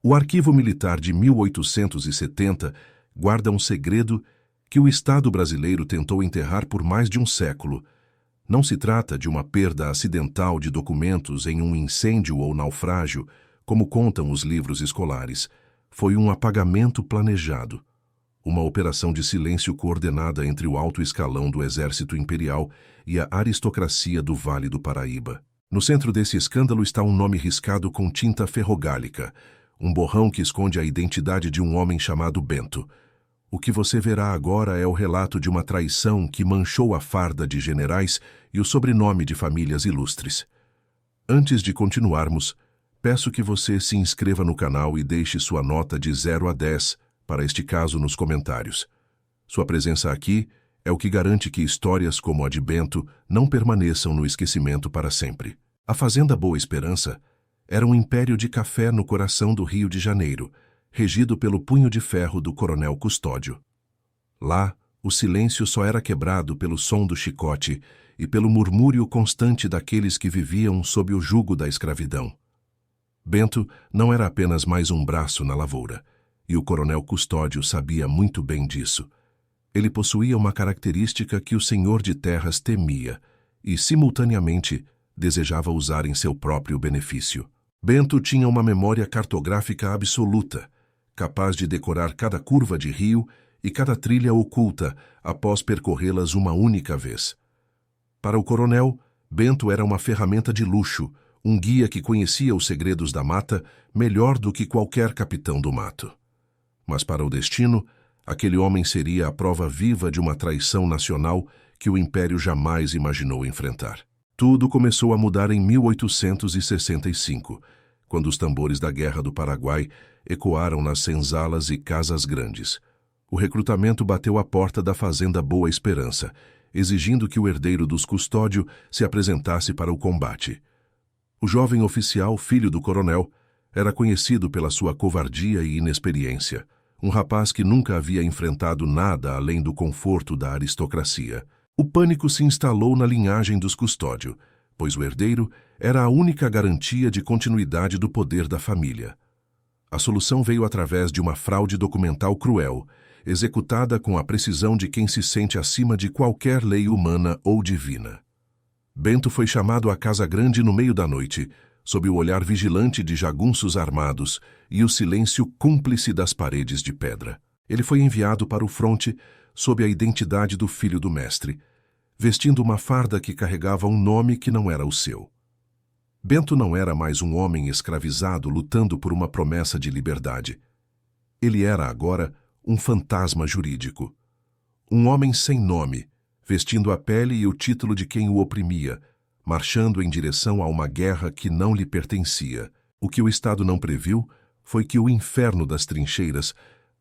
O arquivo militar de 1870 guarda um segredo que o Estado brasileiro tentou enterrar por mais de um século. Não se trata de uma perda acidental de documentos em um incêndio ou naufrágio, como contam os livros escolares. Foi um apagamento planejado. Uma operação de silêncio coordenada entre o alto escalão do Exército Imperial e a aristocracia do Vale do Paraíba. No centro desse escândalo está um nome riscado com tinta ferrogálica, um borrão que esconde a identidade de um homem chamado Bento. O que você verá agora é o relato de uma traição que manchou a farda de generais e o sobrenome de famílias ilustres. Antes de continuarmos, peço que você se inscreva no canal e deixe sua nota de 0 a 10 para este caso nos comentários. Sua presença aqui é o que garante que histórias como a de Bento não permaneçam no esquecimento para sempre. A Fazenda Boa Esperança era um império de café no coração do Rio de Janeiro, regido pelo punho de ferro do Coronel Custódio. Lá, o silêncio só era quebrado pelo som do chicote e pelo murmúrio constante daqueles que viviam sob o jugo da escravidão. Bento não era apenas mais um braço na lavoura, e o Coronel Custódio sabia muito bem disso. Ele possuía uma característica que o senhor de terras temia e, simultaneamente, desejava usar em seu próprio benefício. Bento tinha uma memória cartográfica absoluta, capaz de decorar cada curva de rio e cada trilha oculta após percorrê-las uma única vez. Para o coronel, Bento era uma ferramenta de luxo, um guia que conhecia os segredos da mata melhor do que qualquer capitão do mato. Mas para o destino, aquele homem seria a prova viva de uma traição nacional que o Império jamais imaginou enfrentar. Tudo começou a mudar em 1865, quando os tambores da Guerra do Paraguai ecoaram nas senzalas e casas grandes. O recrutamento bateu à porta da Fazenda Boa Esperança, exigindo que o herdeiro dos Custódio se apresentasse para o combate. O jovem oficial, filho do coronel, era conhecido pela sua covardia e inexperiência, um rapaz que nunca havia enfrentado nada além do conforto da aristocracia. O pânico se instalou na linhagem dos Custódio, pois o herdeiro era a única garantia de continuidade do poder da família. A solução veio através de uma fraude documental cruel, executada com a precisão de quem se sente acima de qualquer lei humana ou divina. Bento foi chamado à Casa Grande no meio da noite, sob o olhar vigilante de jagunços armados e o silêncio cúmplice das paredes de pedra. Ele foi enviado para o fronte sob a identidade do filho do mestre, vestindo uma farda que carregava um nome que não era o seu. Bento não era mais um homem escravizado lutando por uma promessa de liberdade. Ele era agora um fantasma jurídico. Um homem sem nome, vestindo a pele e o título de quem o oprimia, marchando em direção a uma guerra que não lhe pertencia. O que o Estado não previu foi que o inferno das trincheiras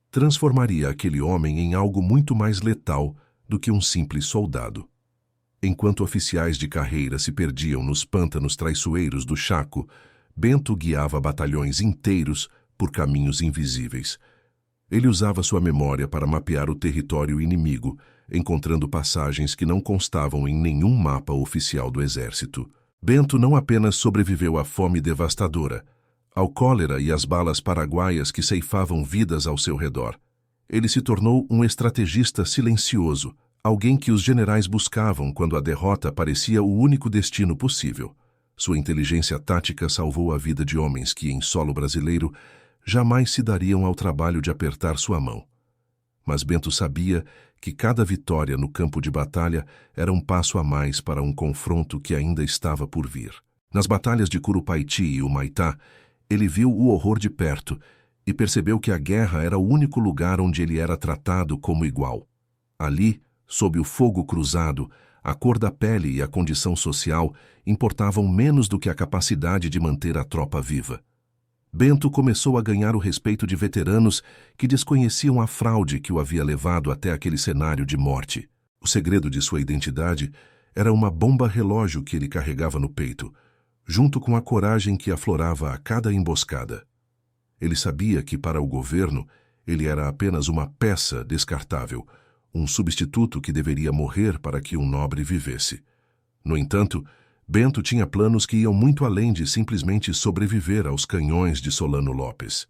transformaria aquele homem em algo muito mais letal do que um simples soldado. Enquanto oficiais de carreira se perdiam nos pântanos traiçoeiros do Chaco, Bento guiava batalhões inteiros por caminhos invisíveis. Ele usava sua memória para mapear o território inimigo, encontrando passagens que não constavam em nenhum mapa oficial do exército. Bento não apenas sobreviveu à fome devastadora, ao cólera e às balas paraguaias que ceifavam vidas ao seu redor. Ele se tornou um estrategista silencioso, alguém que os generais buscavam quando a derrota parecia o único destino possível. Sua inteligência tática salvou a vida de homens que, em solo brasileiro, jamais se dariam ao trabalho de apertar sua mão. Mas Bento sabia que cada vitória no campo de batalha era um passo a mais para um confronto que ainda estava por vir. Nas batalhas de Curupaiti e Humaitá, ele viu o horror de perto e percebeu que a guerra era o único lugar onde ele era tratado como igual. Ali, sob o fogo cruzado, a cor da pele e a condição social importavam menos do que a capacidade de manter a tropa viva. Bento começou a ganhar o respeito de veteranos que desconheciam a fraude que o havia levado até aquele cenário de morte. O segredo de sua identidade era uma bomba-relógio que ele carregava no peito, junto com a coragem que aflorava a cada emboscada. Ele sabia que, para o governo, ele era apenas uma peça descartável, um substituto que deveria morrer para que um nobre vivesse. No entanto, Bento tinha planos que iam muito além de simplesmente sobreviver aos canhões de Solano Lopes.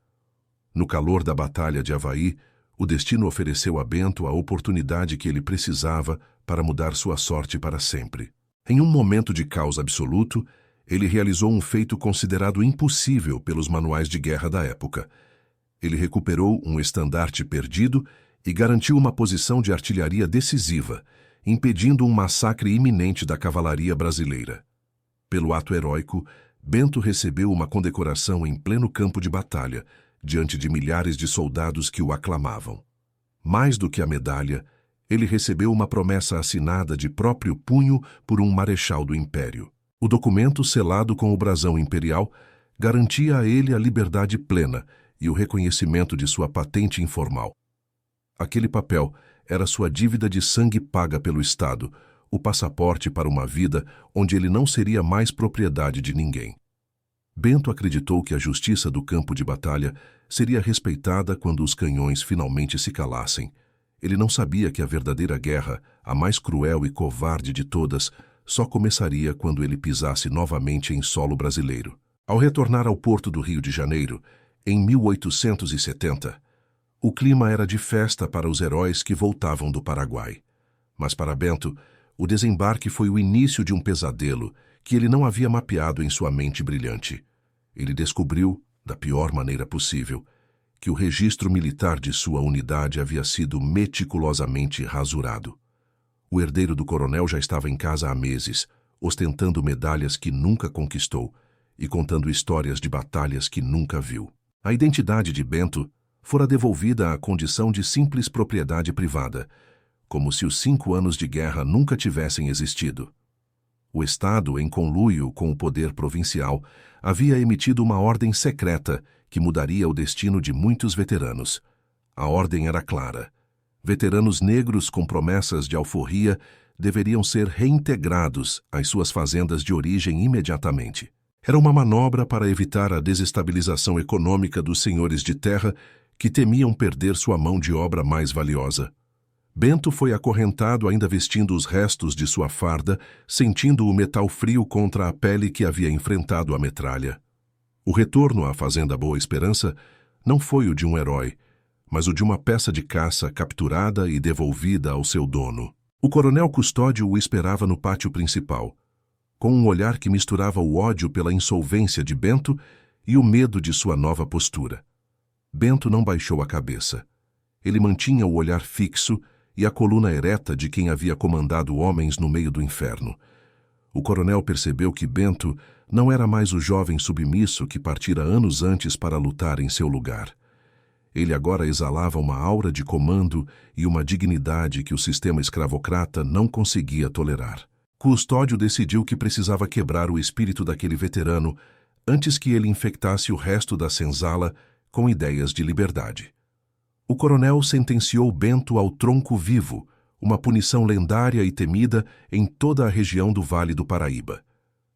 No calor da Batalha de Avaí, o destino ofereceu a Bento a oportunidade que ele precisava para mudar sua sorte para sempre. Em um momento de caos absoluto, ele realizou um feito considerado impossível pelos manuais de guerra da época. Ele recuperou um estandarte perdido e garantiu uma posição de artilharia decisiva, impedindo um massacre iminente da cavalaria brasileira. Pelo ato heróico, Bento recebeu uma condecoração em pleno campo de batalha, diante de milhares de soldados que o aclamavam. Mais do que a medalha, ele recebeu uma promessa assinada de próprio punho por um marechal do Império. O documento, selado com o brasão imperial, garantia a ele a liberdade plena e o reconhecimento de sua patente informal. Aquele papel era sua dívida de sangue paga pelo Estado, o passaporte para uma vida onde ele não seria mais propriedade de ninguém. Bento acreditou que a justiça do campo de batalha seria respeitada quando os canhões finalmente se calassem. Ele não sabia que a verdadeira guerra, a mais cruel e covarde de todas, só começaria quando ele pisasse novamente em solo brasileiro. Ao retornar ao porto do Rio de Janeiro, em 1870, o clima era de festa para os heróis que voltavam do Paraguai. Mas para Bento, o desembarque foi o início de um pesadelo que ele não havia mapeado em sua mente brilhante. Ele descobriu, da pior maneira possível, que o registro militar de sua unidade havia sido meticulosamente rasurado. O herdeiro do coronel já estava em casa há meses, ostentando medalhas que nunca conquistou e contando histórias de batalhas que nunca viu. A identidade de Bento fora devolvida à condição de simples propriedade privada, como se os 5 anos de guerra nunca tivessem existido. O Estado, em conluio com o poder provincial, havia emitido uma ordem secreta que mudaria o destino de muitos veteranos. A ordem era clara. Veteranos negros com promessas de alforria deveriam ser reintegrados às suas fazendas de origem imediatamente. Era uma manobra para evitar a desestabilização econômica dos senhores de terra que temiam perder sua mão de obra mais valiosa. Bento foi acorrentado ainda vestindo os restos de sua farda, sentindo o metal frio contra a pele que havia enfrentado a metralha. O retorno à Fazenda Boa Esperança não foi o de um herói, mas o de uma peça de caça capturada e devolvida ao seu dono. O coronel Custódio o esperava no pátio principal, com um olhar que misturava o ódio pela insolvência de Bento e o medo de sua nova postura. Bento não baixou a cabeça. Ele mantinha o olhar fixo e a coluna ereta de quem havia comandado homens no meio do inferno. O coronel percebeu que Bento não era mais o jovem submisso que partira anos antes para lutar em seu lugar. Ele agora exalava uma aura de comando e uma dignidade que o sistema escravocrata não conseguia tolerar. Custódio decidiu que precisava quebrar o espírito daquele veterano antes que ele infectasse o resto da senzala com ideias de liberdade. O coronel sentenciou Bento ao tronco vivo, uma punição lendária e temida em toda a região do Vale do Paraíba.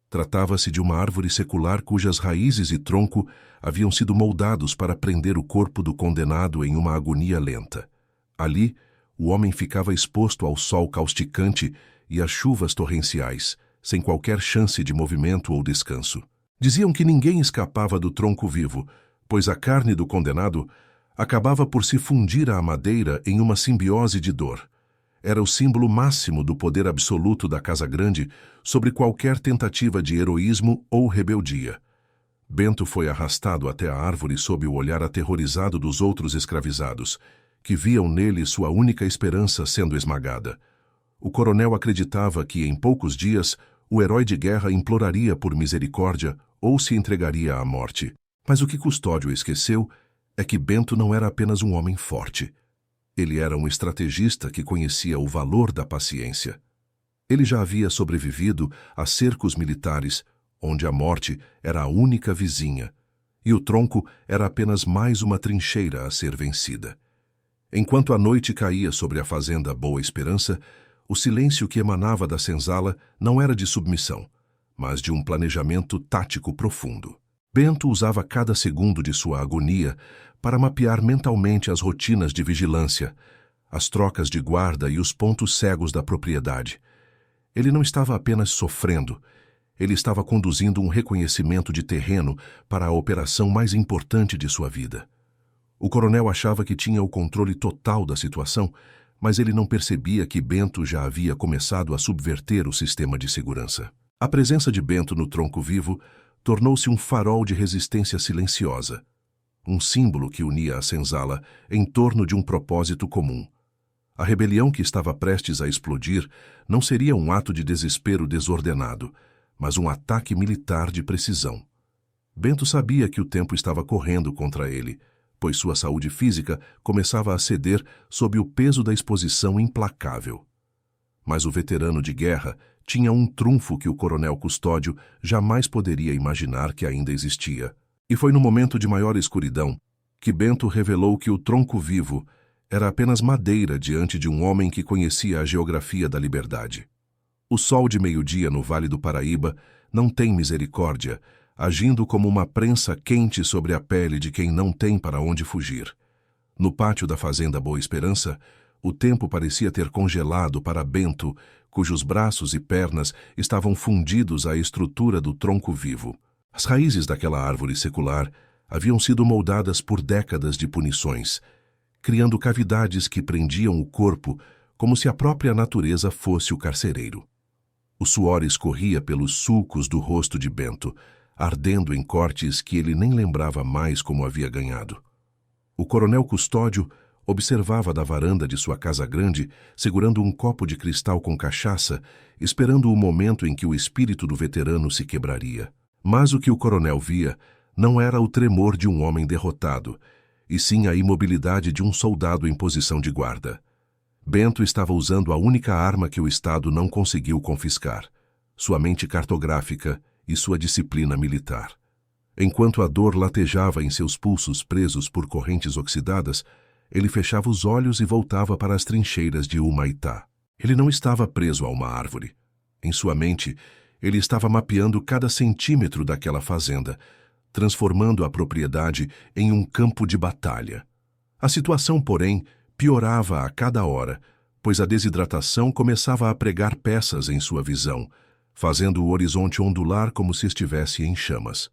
Tratava-se de uma árvore secular cujas raízes e tronco haviam sido moldados para prender o corpo do condenado em uma agonia lenta. Ali, o homem ficava exposto ao sol causticante e às chuvas torrenciais, sem qualquer chance de movimento ou descanso. Diziam que ninguém escapava do tronco vivo, pois a carne do condenado acabava por se fundir à madeira em uma simbiose de dor. Era o símbolo máximo do poder absoluto da Casa Grande sobre qualquer tentativa de heroísmo ou rebeldia. Bento foi arrastado até a árvore sob o olhar aterrorizado dos outros escravizados, que viam nele sua única esperança sendo esmagada. O coronel acreditava que, em poucos dias, o herói de guerra imploraria por misericórdia ou se entregaria à morte. Mas o que Custódio esqueceu é que Bento não era apenas um homem forte. Ele era um estrategista que conhecia o valor da paciência. Ele já havia sobrevivido a cercos militares, onde a morte era a única vizinha, e o tronco era apenas mais uma trincheira a ser vencida. Enquanto a noite caía sobre a fazenda Boa Esperança, o silêncio que emanava da senzala não era de submissão, mas de um planejamento tático profundo. Bento usava cada segundo de sua agonia para mapear mentalmente as rotinas de vigilância, as trocas de guarda e os pontos cegos da propriedade. Ele não estava apenas sofrendo, ele estava conduzindo um reconhecimento de terreno para a operação mais importante de sua vida. O coronel achava que tinha o controle total da situação, mas ele não percebia que Bento já havia começado a subverter o sistema de segurança. A presença de Bento no tronco vivo tornou-se um farol de resistência silenciosa, um símbolo que unia a senzala em torno de um propósito comum. A rebelião que estava prestes a explodir não seria um ato de desespero desordenado, mas um ataque militar de precisão. Bento sabia que o tempo estava correndo contra ele, pois sua saúde física começava a ceder sob o peso da exposição implacável. Mas o veterano de guerra tinha um trunfo que o coronel Custódio jamais poderia imaginar que ainda existia. E foi no momento de maior escuridão que Bento revelou que o tronco vivo era apenas madeira diante de um homem que conhecia a geografia da liberdade. O sol de meio-dia no Vale do Paraíba não tem misericórdia, agindo como uma prensa quente sobre a pele de quem não tem para onde fugir. No pátio da fazenda Boa Esperança, o tempo parecia ter congelado para Bento, cujos braços e pernas estavam fundidos à estrutura do tronco vivo. As raízes daquela árvore secular haviam sido moldadas por décadas de punições, criando cavidades que prendiam o corpo como se a própria natureza fosse o carcereiro. O suor escorria pelos sulcos do rosto de Bento, ardendo em cortes que ele nem lembrava mais como havia ganhado. O coronel Custódio observava da varanda de sua casa grande, segurando um copo de cristal com cachaça, esperando o momento em que o espírito do veterano se quebraria. Mas o que o coronel via não era o tremor de um homem derrotado, e sim a imobilidade de um soldado em posição de guarda. Bento estava usando a única arma que o Estado não conseguiu confiscar, sua mente cartográfica e sua disciplina militar. Enquanto a dor latejava em seus pulsos presos por correntes oxidadas, ele fechava os olhos e voltava para as trincheiras de Humaitá. Ele não estava preso a uma árvore. Em sua mente, ele estava mapeando cada centímetro daquela fazenda, transformando a propriedade em um campo de batalha. A situação, porém, piorava a cada hora, pois a desidratação começava a pregar peças em sua visão, fazendo o horizonte ondular como se estivesse em chamas.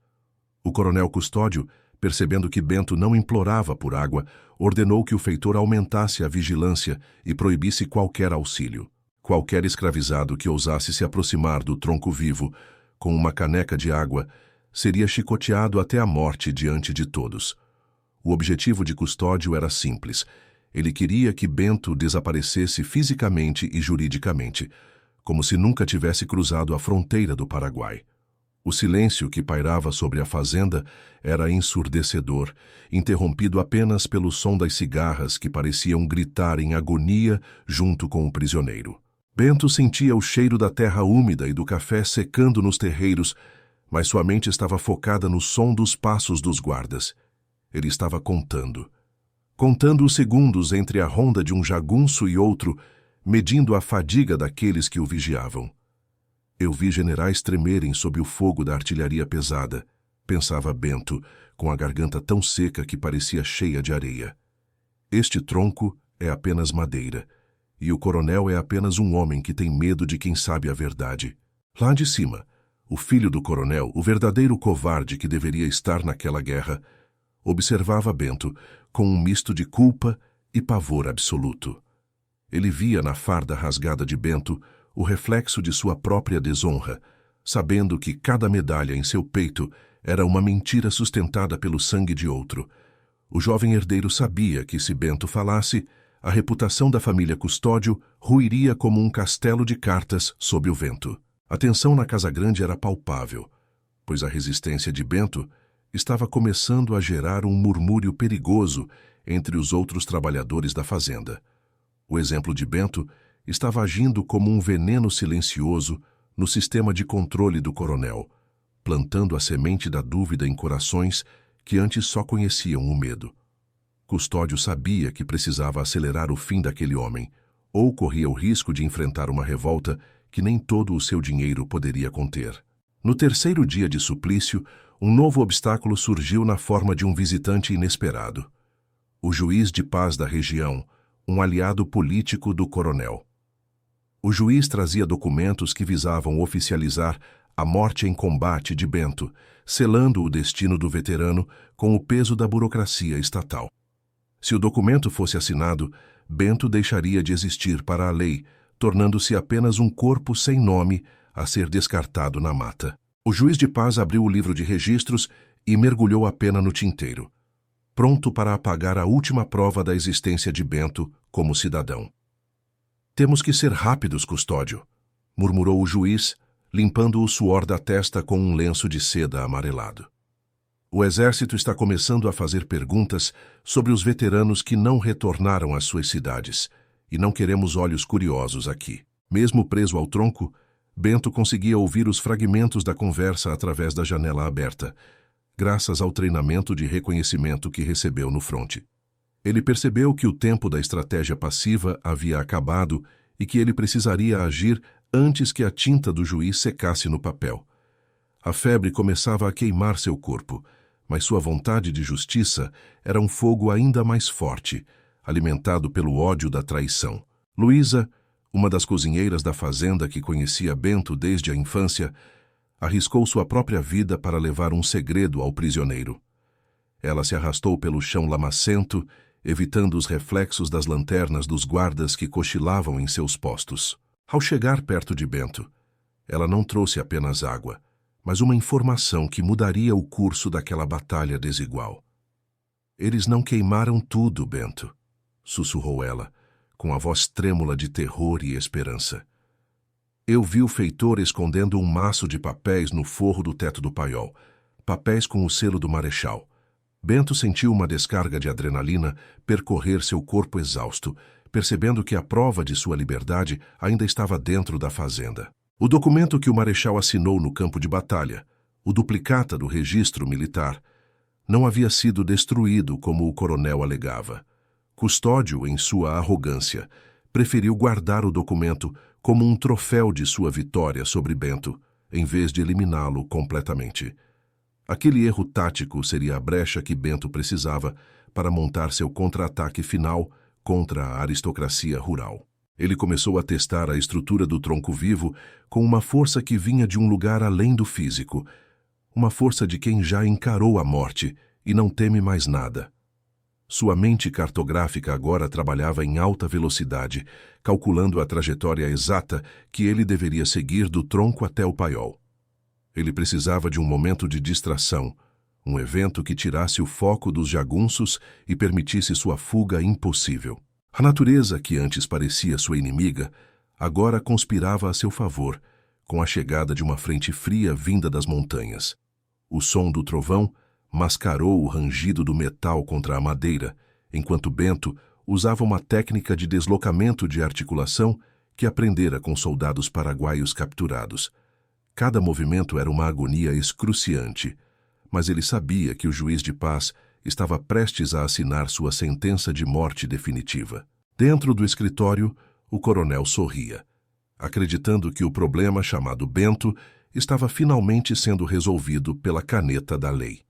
O coronel Custódio, percebendo que Bento não implorava por água, ordenou que o feitor aumentasse a vigilância e proibisse qualquer auxílio. Qualquer escravizado que ousasse se aproximar do tronco vivo com uma caneca de água seria chicoteado até a morte diante de todos. O objetivo de Custódio era simples. Ele queria que Bento desaparecesse fisicamente e juridicamente, como se nunca tivesse cruzado a fronteira do Paraguai. O silêncio que pairava sobre a fazenda era ensurdecedor, interrompido apenas pelo som das cigarras que pareciam gritar em agonia junto com o prisioneiro. Bento sentia o cheiro da terra úmida e do café secando nos terreiros, mas sua mente estava focada no som dos passos dos guardas. Ele estava contando os segundos entre a ronda de um jagunço e outro, medindo a fadiga daqueles que o vigiavam. Eu vi generais tremerem sob o fogo da artilharia pesada, pensava Bento, com a garganta tão seca que parecia cheia de areia. Este tronco é apenas madeira, e o coronel é apenas um homem que tem medo de quem sabe a verdade. Lá de cima, o filho do coronel, o verdadeiro covarde que deveria estar naquela guerra, observava Bento com um misto de culpa e pavor absoluto. Ele via na farda rasgada de Bento o reflexo de sua própria desonra, sabendo que cada medalha em seu peito era uma mentira sustentada pelo sangue de outro. O jovem herdeiro sabia que, se Bento falasse, a reputação da família Custódio ruiria como um castelo de cartas sob o vento. A tensão na Casa Grande era palpável, pois a resistência de Bento estava começando a gerar um murmúrio perigoso entre os outros trabalhadores da fazenda. O exemplo de Bento estava agindo como um veneno silencioso no sistema de controle do coronel, plantando a semente da dúvida em corações que antes só conheciam o medo. Custódio sabia que precisava acelerar o fim daquele homem, ou corria o risco de enfrentar uma revolta que nem todo o seu dinheiro poderia conter. No terceiro dia de suplício, um novo obstáculo surgiu na forma de um visitante inesperado. O juiz de paz da região, um aliado político do coronel. O juiz trazia documentos que visavam oficializar a morte em combate de Bento, selando o destino do veterano com o peso da burocracia estatal. Se o documento fosse assinado, Bento deixaria de existir para a lei, tornando-se apenas um corpo sem nome a ser descartado na mata. O juiz de paz abriu o livro de registros e mergulhou a pena no tinteiro, pronto para apagar a última prova da existência de Bento como cidadão. "Temos que ser rápidos, custódio", murmurou o juiz, limpando o suor da testa com um lenço de seda amarelado. "O exército está começando a fazer perguntas sobre os veteranos que não retornaram às suas cidades, e não queremos olhos curiosos aqui." Mesmo preso ao tronco, Bento conseguia ouvir os fragmentos da conversa através da janela aberta, graças ao treinamento de reconhecimento que recebeu no fronte. Ele percebeu que o tempo da estratégia passiva havia acabado e que ele precisaria agir antes que a tinta do juiz secasse no papel. A febre começava a queimar seu corpo, mas sua vontade de justiça era um fogo ainda mais forte, alimentado pelo ódio da traição. Luísa, uma das cozinheiras da fazenda que conhecia Bento desde a infância, arriscou sua própria vida para levar um segredo ao prisioneiro. Ela se arrastou pelo chão lamacento, evitando os reflexos das lanternas dos guardas que cochilavam em seus postos. Ao chegar perto de Bento, ela não trouxe apenas água, mas uma informação que mudaria o curso daquela batalha desigual. "Eles não queimaram tudo, Bento", sussurrou ela, com a voz trêmula de terror e esperança. "Eu vi o feitor escondendo um maço de papéis no forro do teto do paiol, papéis com o selo do marechal." Bento sentiu uma descarga de adrenalina percorrer seu corpo exausto, percebendo que a prova de sua liberdade ainda estava dentro da fazenda. O documento que o marechal assinou no campo de batalha, o duplicata do registro militar, não havia sido destruído como o coronel alegava. Custódio, em sua arrogância, preferiu guardar o documento como um troféu de sua vitória sobre Bento, em vez de eliminá-lo completamente. Aquele erro tático seria a brecha que Bento precisava para montar seu contra-ataque final contra a aristocracia rural. Ele começou a testar a estrutura do tronco vivo com uma força que vinha de um lugar além do físico, uma força de quem já encarou a morte e não teme mais nada. Sua mente cartográfica agora trabalhava em alta velocidade, calculando a trajetória exata que ele deveria seguir do tronco até o paiol. Ele precisava de um momento de distração, um evento que tirasse o foco dos jagunços e permitisse sua fuga impossível. A natureza, que antes parecia sua inimiga, agora conspirava a seu favor, com a chegada de uma frente fria vinda das montanhas. O som do trovão mascarou o rangido do metal contra a madeira, enquanto Bento usava uma técnica de deslocamento de articulação que aprendera com soldados paraguaios capturados. Cada movimento era uma agonia excruciante, mas ele sabia que o juiz de paz estava prestes a assinar sua sentença de morte definitiva. Dentro do escritório, o coronel sorria, acreditando que o problema chamado Bento estava finalmente sendo resolvido pela caneta da lei.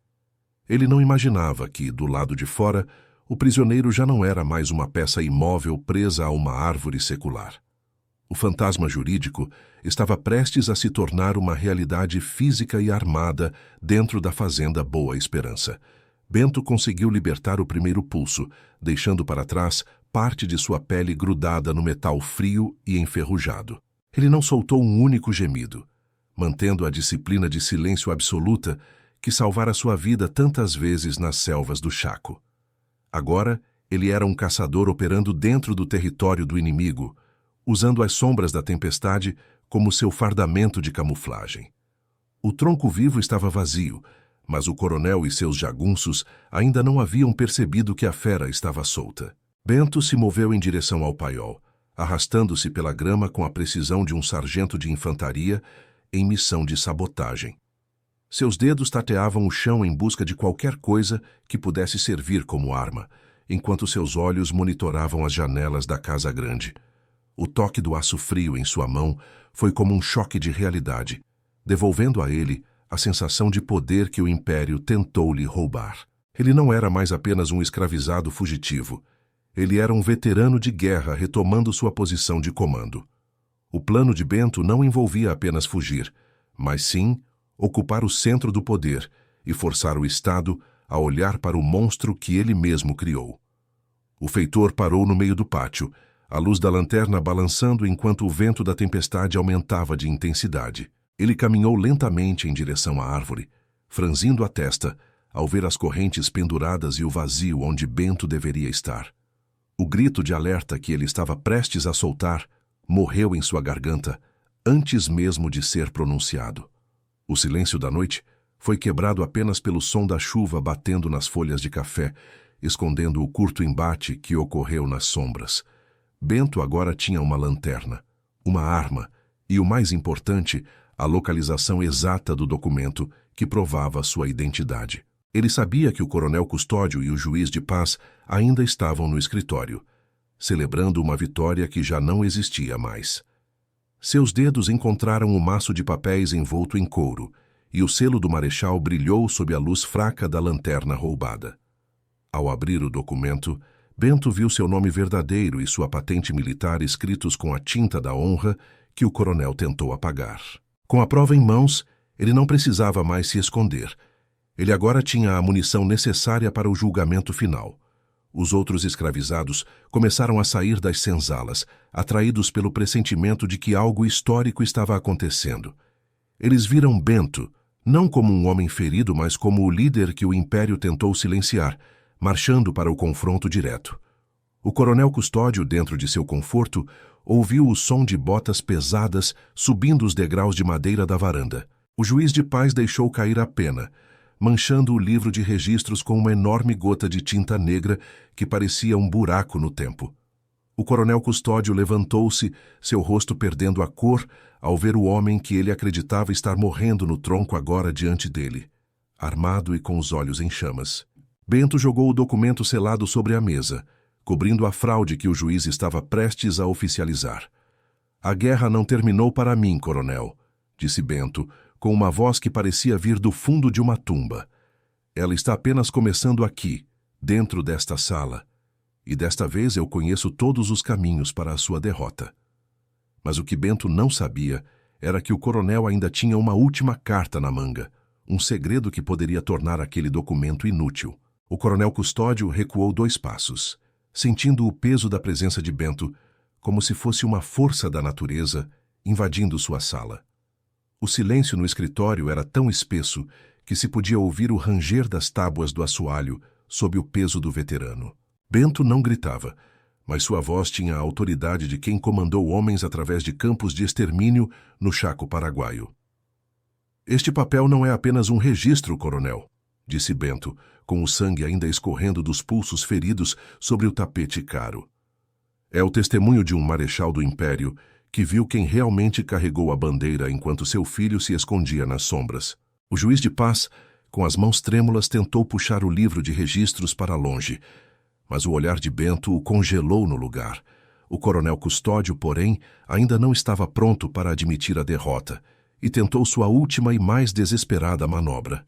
Ele não imaginava que, do lado de fora, o prisioneiro já não era mais uma peça imóvel presa a uma árvore secular. O fantasma jurídico estava prestes a se tornar uma realidade física e armada dentro da fazenda Boa Esperança. Bento conseguiu libertar o primeiro pulso, deixando para trás parte de sua pele grudada no metal frio e enferrujado. Ele não soltou um único gemido, mantendo a disciplina de silêncio absoluta que salvara sua vida tantas vezes nas selvas do Chaco. Agora, ele era um caçador operando dentro do território do inimigo, usando as sombras da tempestade como seu fardamento de camuflagem. O tronco vivo estava vazio, mas o coronel e seus jagunços ainda não haviam percebido que a fera estava solta. Bento se moveu em direção ao paiol, arrastando-se pela grama com a precisão de um sargento de infantaria em missão de sabotagem. Seus dedos tateavam o chão em busca de qualquer coisa que pudesse servir como arma, enquanto seus olhos monitoravam as janelas da casa grande. O toque do aço frio em sua mão foi como um choque de realidade, devolvendo a ele a sensação de poder que o Império tentou lhe roubar. Ele não era mais apenas um escravizado fugitivo. Ele era um veterano de guerra retomando sua posição de comando. O plano de Bento não envolvia apenas fugir, mas sim ocupar o centro do poder e forçar o Estado a olhar para o monstro que ele mesmo criou. O feitor parou no meio do pátio, a luz da lanterna balançando enquanto o vento da tempestade aumentava de intensidade. Ele caminhou lentamente em direção à árvore, franzindo a testa ao ver as correntes penduradas e o vazio onde Bento deveria estar. O grito de alerta que ele estava prestes a soltar morreu em sua garganta antes mesmo de ser pronunciado. O silêncio da noite foi quebrado apenas pelo som da chuva batendo nas folhas de café, escondendo o curto embate que ocorreu nas sombras. Bento agora tinha uma lanterna, uma arma e, o mais importante, a localização exata do documento que provava sua identidade. Ele sabia que o coronel Custódio e o juiz de paz ainda estavam no escritório, celebrando uma vitória que já não existia mais. Seus dedos encontraram o maço de papéis envolto em couro, e o selo do marechal brilhou sob a luz fraca da lanterna roubada. Ao abrir o documento, Bento viu seu nome verdadeiro e sua patente militar escritos com a tinta da honra que o coronel tentou apagar. Com a prova em mãos, ele não precisava mais se esconder. Ele agora tinha a munição necessária para o julgamento final. Os outros escravizados começaram a sair das senzalas, atraídos pelo pressentimento de que algo histórico estava acontecendo. Eles viram Bento, não como um homem ferido, mas como o líder que o Império tentou silenciar, marchando para o confronto direto. O coronel Custódio, dentro de seu conforto, ouviu o som de botas pesadas subindo os degraus de madeira da varanda. O juiz de paz deixou cair a pena, manchando o livro de registros com uma enorme gota de tinta negra que parecia um buraco no tempo. O coronel Custódio levantou-se, seu rosto perdendo a cor, ao ver o homem que ele acreditava estar morrendo no tronco agora diante dele, armado e com os olhos em chamas. Bento jogou o documento selado sobre a mesa, cobrindo a fraude que o juiz estava prestes a oficializar. A guerra não terminou para mim, coronel, disse Bento, com uma voz que parecia vir do fundo de uma tumba. Ela está apenas começando aqui, dentro desta sala, e desta vez eu conheço todos os caminhos para a sua derrota. Mas o que Bento não sabia era que o coronel ainda tinha uma última carta na manga, um segredo que poderia tornar aquele documento inútil. O coronel Custódio recuou 2 passos, sentindo o peso da presença de Bento, como se fosse uma força da natureza invadindo sua sala. O silêncio no escritório era tão espesso que se podia ouvir o ranger das tábuas do assoalho sob o peso do veterano. Bento não gritava, mas sua voz tinha a autoridade de quem comandou homens através de campos de extermínio no Chaco paraguaio. Este papel não é apenas um registro, coronel, disse Bento, com o sangue ainda escorrendo dos pulsos feridos sobre o tapete caro. É o testemunho de um marechal do Império que viu quem realmente carregou a bandeira enquanto seu filho se escondia nas sombras. O juiz de paz, com as mãos trêmulas, tentou puxar o livro de registros para longe, mas o olhar de Bento o congelou no lugar. O coronel Custódio, porém, ainda não estava pronto para admitir a derrota e tentou sua última e mais desesperada manobra.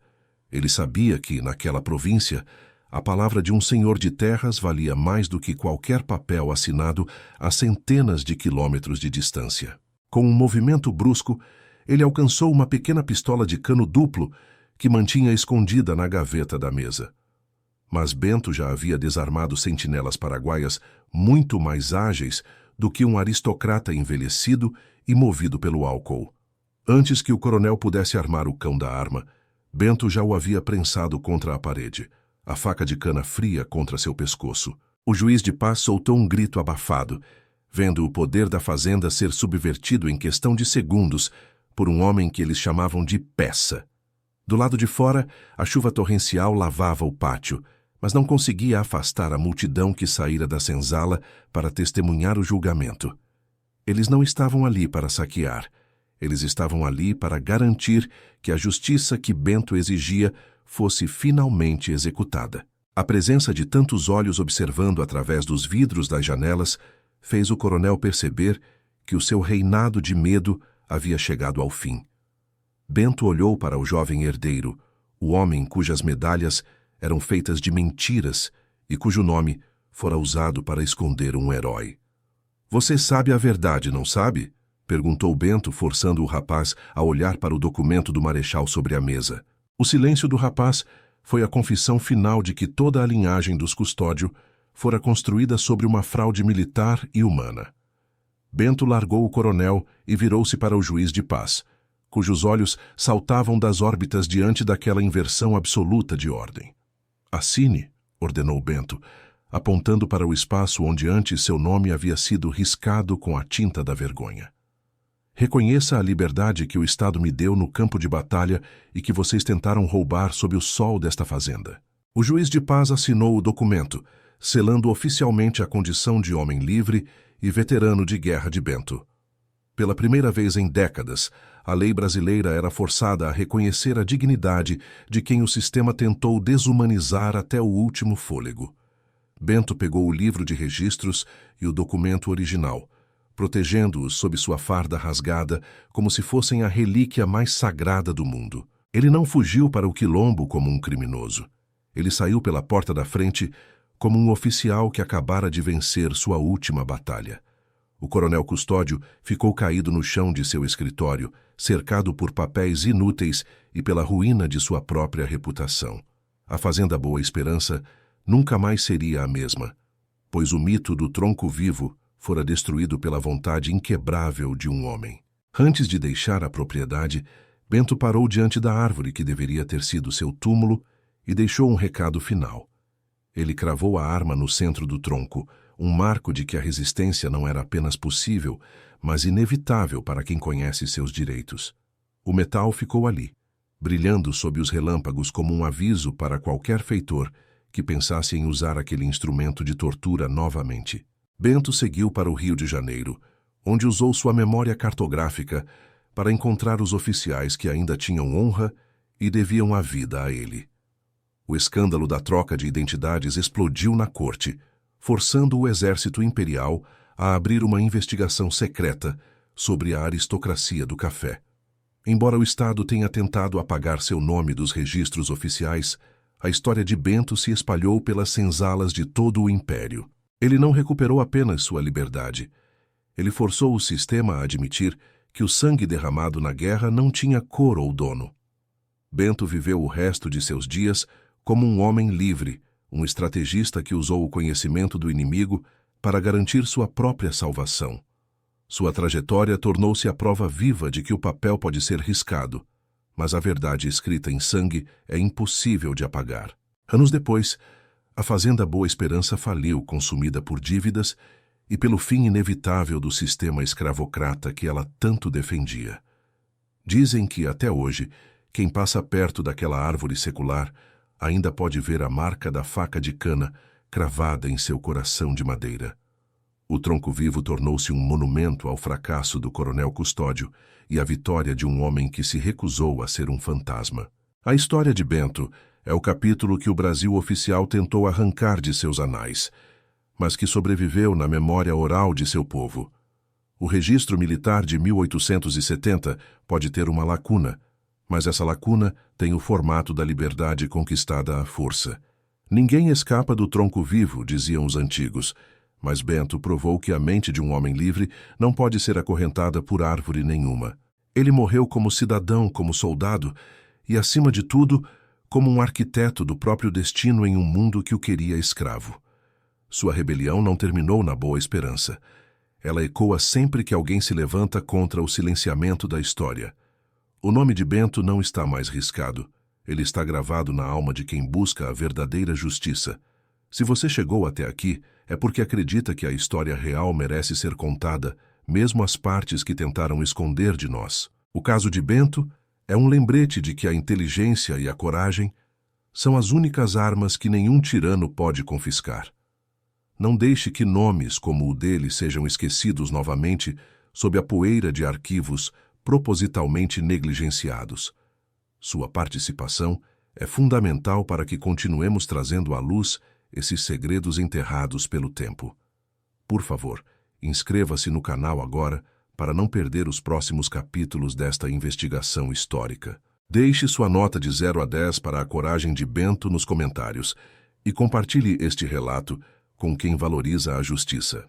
Ele sabia que, naquela província, a palavra de um senhor de terras valia mais do que qualquer papel assinado a centenas de quilômetros de distância. Com um movimento brusco, ele alcançou uma pequena pistola de cano duplo que mantinha escondida na gaveta da mesa. Mas Bento já havia desarmado sentinelas paraguaias muito mais ágeis do que um aristocrata envelhecido e movido pelo álcool. Antes que o coronel pudesse armar o cão da arma, Bento já o havia prensado contra a parede, a faca de cana fria contra seu pescoço. O juiz de paz soltou um grito abafado, vendo o poder da fazenda ser subvertido em questão de segundos por um homem que eles chamavam de peça. Do lado de fora, a chuva torrencial lavava o pátio, mas não conseguia afastar a multidão que saíra da senzala para testemunhar o julgamento. Eles não estavam ali para saquear. Eles estavam ali para garantir que a justiça que Bento exigia fosse finalmente executada. A presença de tantos olhos observando através dos vidros das janelas fez o coronel perceber que o seu reinado de medo havia chegado ao fim. Bento olhou para o jovem herdeiro, o homem cujas medalhas eram feitas de mentiras e cujo nome fora usado para esconder um herói. "Você sabe a verdade, não sabe?" perguntou Bento, forçando o rapaz a olhar para o documento do marechal sobre a mesa. O silêncio do rapaz foi a confissão final de que toda a linhagem dos Custódio fora construída sobre uma fraude militar e humana. Bento largou o coronel e virou-se para o juiz de paz, cujos olhos saltavam das órbitas diante daquela inversão absoluta de ordem. "Assine", ordenou Bento, apontando para o espaço onde antes seu nome havia sido riscado com a tinta da vergonha. "Reconheça a liberdade que o Estado me deu no campo de batalha e que vocês tentaram roubar sob o sol desta fazenda." O juiz de paz assinou o documento, selando oficialmente a condição de homem livre e veterano de guerra de Bento. Pela primeira vez em décadas, a lei brasileira era forçada a reconhecer a dignidade de quem o sistema tentou desumanizar até o último fôlego. Bento pegou o livro de registros e o documento original, protegendo-os sob sua farda rasgada como se fossem a relíquia mais sagrada do mundo. Ele não fugiu para o quilombo como um criminoso. Ele saiu pela porta da frente como um oficial que acabara de vencer sua última batalha. O coronel Custódio ficou caído no chão de seu escritório, cercado por papéis inúteis e pela ruína de sua própria reputação. A Fazenda Boa Esperança nunca mais seria a mesma, pois o mito do tronco vivo fora destruído pela vontade inquebrável de um homem. Antes de deixar a propriedade, Bento parou diante da árvore que deveria ter sido seu túmulo e deixou um recado final. Ele cravou a arma no centro do tronco, um marco de que a resistência não era apenas possível, mas inevitável para quem conhece seus direitos. O metal ficou ali, brilhando sob os relâmpagos como um aviso para qualquer feitor que pensasse em usar aquele instrumento de tortura novamente. Bento seguiu para o Rio de Janeiro, onde usou sua memória cartográfica para encontrar os oficiais que ainda tinham honra e deviam a vida a ele. O escândalo da troca de identidades explodiu na corte, forçando o exército imperial a abrir uma investigação secreta sobre a aristocracia do café. Embora o Estado tenha tentado apagar seu nome dos registros oficiais, a história de Bento se espalhou pelas senzalas de todo o império. Ele não recuperou apenas sua liberdade. Ele forçou o sistema a admitir que o sangue derramado na guerra não tinha cor ou dono. Bento viveu o resto de seus dias como um homem livre, um estrategista que usou o conhecimento do inimigo para garantir sua própria salvação. Sua trajetória tornou-se a prova viva de que o papel pode ser riscado, mas a verdade escrita em sangue é impossível de apagar. Anos depois, a Fazenda Boa Esperança faliu, consumida por dívidas e pelo fim inevitável do sistema escravocrata que ela tanto defendia. Dizem que, até hoje, quem passa perto daquela árvore secular ainda pode ver a marca da faca de cana cravada em seu coração de madeira. O tronco vivo tornou-se um monumento ao fracasso do coronel Custódio e à vitória de um homem que se recusou a ser um fantasma. A história de Bento é o capítulo que o Brasil oficial tentou arrancar de seus anais, mas que sobreviveu na memória oral de seu povo. O registro militar de 1870 pode ter uma lacuna, mas essa lacuna tem o formato da liberdade conquistada à força. Ninguém escapa do tronco vivo, diziam os antigos, mas Bento provou que a mente de um homem livre não pode ser acorrentada por árvore nenhuma. Ele morreu como cidadão, como soldado e, acima de tudo, como um arquiteto do próprio destino em um mundo que o queria escravo. Sua rebelião não terminou na Boa Esperança. Ela ecoa sempre que alguém se levanta contra o silenciamento da história. O nome de Bento não está mais riscado. Ele está gravado na alma de quem busca a verdadeira justiça. Se você chegou até aqui, é porque acredita que a história real merece ser contada, mesmo as partes que tentaram esconder de nós. O caso de Bento é um lembrete de que a inteligência e a coragem são as únicas armas que nenhum tirano pode confiscar. Não deixe que nomes como o dele sejam esquecidos novamente sob a poeira de arquivos propositalmente negligenciados. Sua participação é fundamental para que continuemos trazendo à luz esses segredos enterrados pelo tempo. Por favor, inscreva-se no canal agora para não perder os próximos capítulos desta investigação histórica. Deixe sua nota de 0 a 10 para a coragem de Bento nos comentários e compartilhe este relato com quem valoriza a justiça.